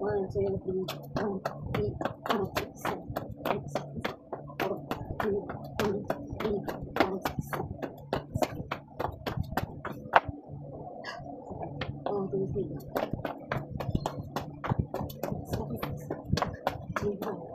1, 2, 3, 1, 3, 5, 6, 7, 8, 7, 4, 2, 1, 3, 5, 6, 7, 1, 2, 3, 7, 6, 2, 1.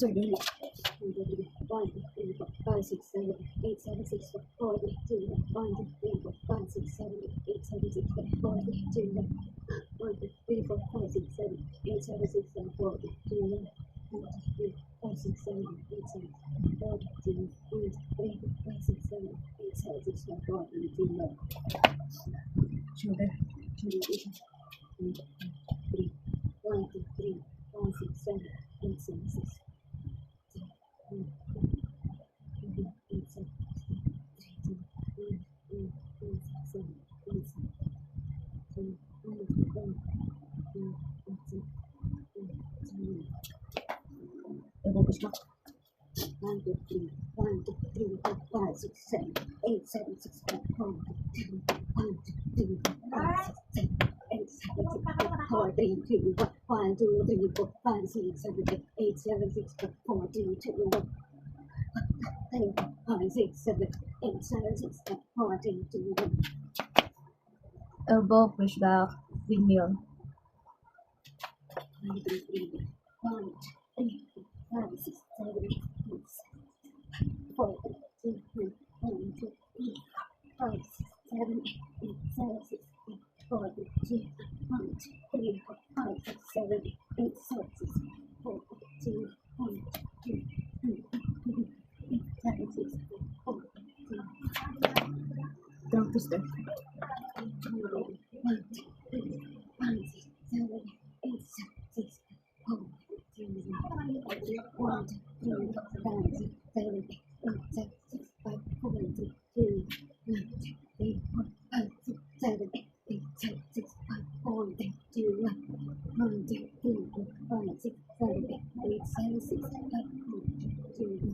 Sorry, 1, 2, 3, 4, 5, 6, 7, 8, 7, 6, 5, 4, 3, 2, 1, 1, 2, 3, 4, 5, 6, 7, 8, 7, 6, 5, 4, 3, 2, 1, 1, 2, 3, 4, 5, 6, 7, 8, 7, 6, 5, 4, 3, 2, 1, 1, 2, 3, 5, 6, 7, 8, 7, 4, 3, 2, 1, 3, 4, 5, 6, 7, 8, 7, 6, 5, 4, 3, 2, 1. Shoulder, 2, 3, 1, 2, 3, 5, 6, 7, 8, 7, 6. Double stop. 1, 2, 3, 1, 2, 3, 4, 5, 6, 7, 8, 7, 6, 5, 4, 2, 1, 2, 3, 4, 5, 6, 7, 8, 7, 6, 5, 4, 3, 2, 1, 2, 3, 4, 5, 6, 7, 8, 7, 6, 5, 4, 3, 2, 1, 3, 5, 6, 7, 8, 7, 6, 5, 4, 3, 2, 1. Elbow, push back, windmill. 1, 2, 3, 1, 3, 4, 5, 6, 7, 8, 4, 3, 2, 1, 2, 3, 5, 6, 7, 8, 7, 6, 4, 3, 2, 1, 3, 4, 5, 6, 7, 8, 7, 6, 4, 2, 1, 2, 3, 8, 7, 6, 4, 2, Drop twister. 1, 2, 3, 5, 6, 7, 8, 6, 4, 2, 1, 2, 5, 6, 7, 8, 7, 6, 5, 4, 3, 2, 1, 3, 4, 5, 6, 7, 8, 7, 6, 5, 4, 3, 2, 1, 1, 2, 3, 4, 5, 6, 7, 8, 7, 6, 5, 4, 2,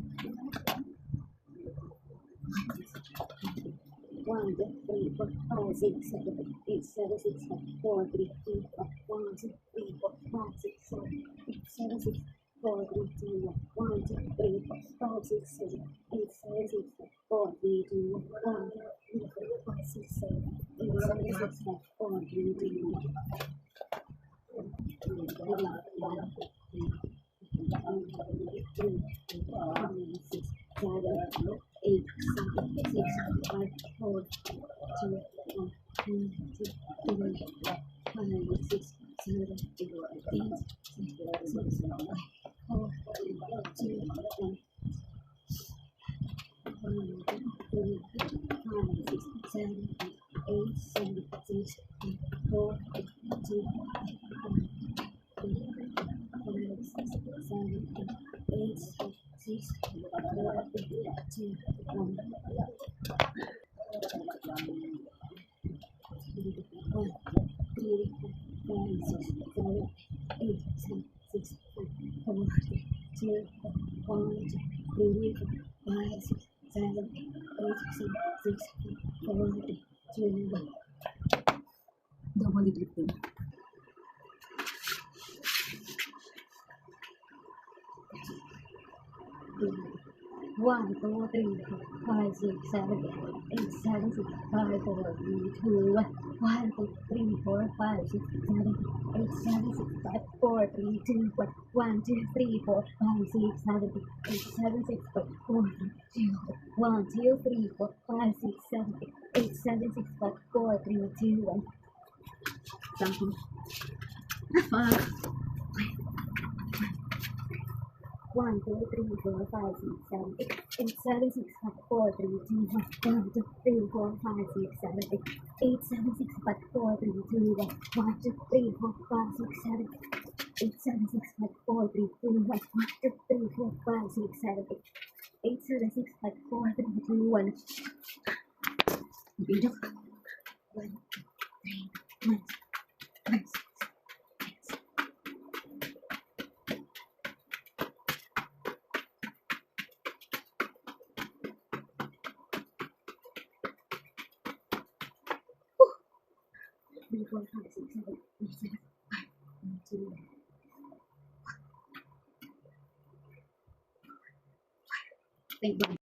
1, 2, 3, 4, 5, 6, 7, 8, 7, 6, 5, 4, 3, 2, 1, 2, 3, 4, 5, 6, 7, 8, 7, 6, 4, 3, 2, 1, 2, 3, 4, 5, 6, 7, 8, 7, 6, 4, 3, 2, 1, 2, 3, 4, 5, 6, 7, 8, 7, 6, 4, 3, 2, 1. Double lifting. 1, 2, 3, 4, 5, 6, 7, 8, 7, 6, 5, 4, 3, 2, 1. 1, 2, 3, 4, 5, 6, 7, 8, 7, 6, 5, 4, 3, 2, 1. 1, 2, 3, 4, 5, 6, 7, 8, 7, 6, 5, 4, 3, 2, 1. 2, 3, 4, 5, 6, 7, 8, 7, 6, 5, 4, 3, 2, 1. Sample. 1, 2, 3, 4, 5, 6, 7, 8, 7, 6, 5, 4, 3, 2, 1. 1, 2, 3, 4, 5, 6, 7, 8, 7, 6, 5, 4, 3, 2, 1. 1, 2, 3, 4, 5, 6, 7, 8, 7, 6, 5, 4, 3, 2, 1. 1, 2, 3, 4, 5, 6, 7, 8, 7, 6, 5, 4, 3, 2, 1. Video. 1, 3, 1, 1. Three, four, five, six, seven, 8, 7, 5, 4, 3, 2, 1. Thank God.